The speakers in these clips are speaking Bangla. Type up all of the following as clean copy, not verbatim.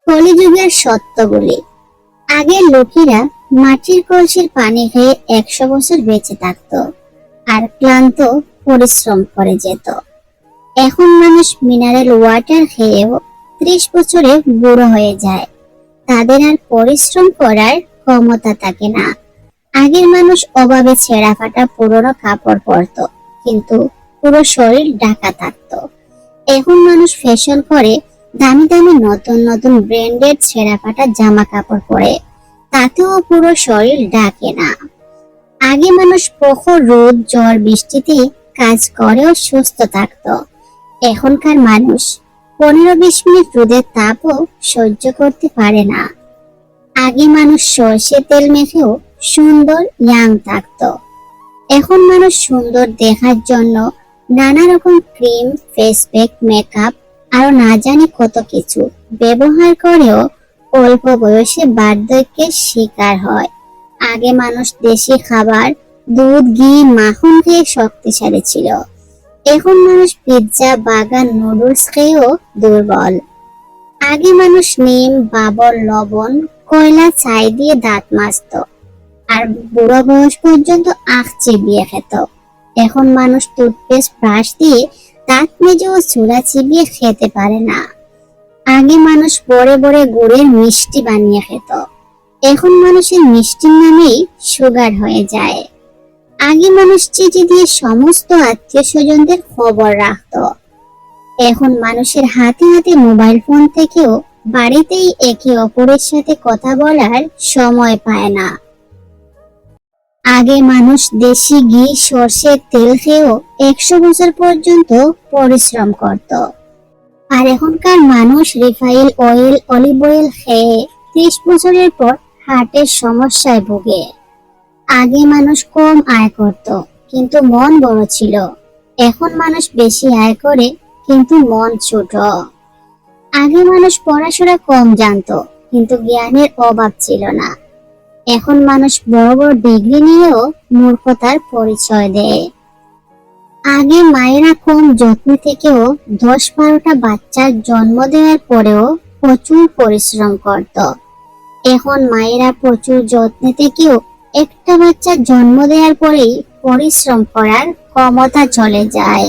কলিযুগের সত্যগুলি। আগের লোকেরা মাটির কলসির পানি খেয়ে 100 বছর বেঁচে থাকত আর ক্লান্ত পরিশ্রম করে যেত। এখন মানুষ মিনারেল ওয়াটার খেয়েও 30 বছরে বুড়ো হয়ে যায়। তাদের আর পরিশ্রম করার ক্ষমতা থাকে না। আগের মানুষ অভাবে ছেঁড়া ফাটা পুরনো কাপড় পরতো, কিন্তু পুরো শরীর ঢাকা থাকতো। এখন মানুষ ফ্যাশন করে, দামি দামি নতুন নতুন ব্র্যান্ডেড ছেঁড়া ফাটা জামা কাপড় পরে, তাতেও পুরো শরীর ঢাকে না। আগে মানুষ প্রখর রোদ ঝড় বৃষ্টিতে কাজ করেও সুস্থ থাকতো। এখনকার মানুষ 15-20 মিনিট রোদের তাপও সহ্য করতে পারে না। আগে মানুষ সর্ষে তেল মেখেও সুন্দর ইয়াং থাকতো। এখন মানুষ সুন্দর দেখার জন্য নানা রকম ক্রিম, ফেস প্যাক, মেকআপ আরো না জানি কত কিছু ব্যবহার করেও অল্প বয়সে বার্ধক্যের শিকার হয়। আগে মানুষ দেশি খাবার, দুধ, ঘি, মাখন খেয়ে শক্তিশালী ছিল। এখন মানুষ পিৎজা, বার্গার, নুডলস খেয়েও দুর্বল। আগে মানুষ নিম, বাবর, লবণ, কয়লা, ছাই দিয়ে দাঁত মাজতো আর বুড়ো বয়স পর্যন্ত আখ চিবিয়ে খেত। এখন মানুষ টুথপেস্ট, ব্রাশ দিয়ে দাঁত মেজে ও চুলা চিবিয়ে খেতে পারে না। আগে মানুষ বড়ে বড়ে গুড়ের মিষ্টি বানিয়ে খেত। এখন মানুষের মিষ্টির নামেই সুগার হয়ে যায়। আগে মানুষ চিঠি দিয়ে সমস্ত আত্মীয় স্বজনদের খবর রাখতো। এখন মানুষের হাতে হাতে মোবাইল ফোন থেকেও বাড়িতেই একে অপরের সাথে কথা বলার সময় পায় না। আগে মানুষ দেশি ঘি, সর্ষের তেল খেয়েও 100 বছর পর্যন্ত পরিশ্রম করত। আর এখনকার মানুষ রিফাইন অয়েল, অলিভ অয়েল খেয়ে 30 বছরের পর হার্টের সমস্যায় ভোগে। আগে মানুষ কম আয় করত, কিন্তু মন বড় ছিল। এখন মানুষ বেশি আয় করে, কিন্তু মন ছোট। আগে মানুষ পড়াশোনা কম জানতো, কিন্তু জ্ঞানের অভাব ছিল না। এখন মানুষ বড় বড় ডিগ্রি নিয়েও মূর্খতার পরিচয় দেয়। আগে মায়েরা কম যত্ন থেকেও 10-12টা বাচ্চার জন্ম দেওয়ার পরেও প্রচুর পরিশ্রম করত। এখন মায়েরা প্রচুর যত্ন থেকেও একটা বাচ্চার জন্ম দেওয়ার পরেই পরিশ্রম করার ক্ষমতা চলে যায়।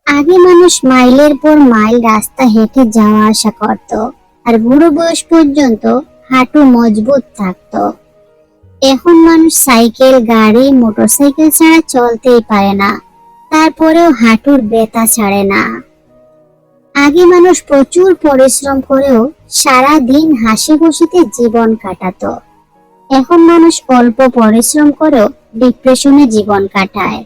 আগে মানুষ মাইলের পর মাইল রাস্তা হেঁটে যাওয়া আসা করত, আর বুড়ো বয়স পর্যন্ত হাঁটু মজবুত থাকতো। এখন মানুষ সাইকেল, গাড়ি, মোটরসাইকেল ছাড়া চলতেই পারে না, তারপরেও হাঁটুর ব্যথা ছাড়ে না। আগে মানুষ প্রচুর পরিশ্রম করেও সারা দিন হাসি খুশিতে জীবন কাটাতো। এখন মানুষ অল্প পরিশ্রম করেও ডিপ্রেশনে জীবন কাটায়।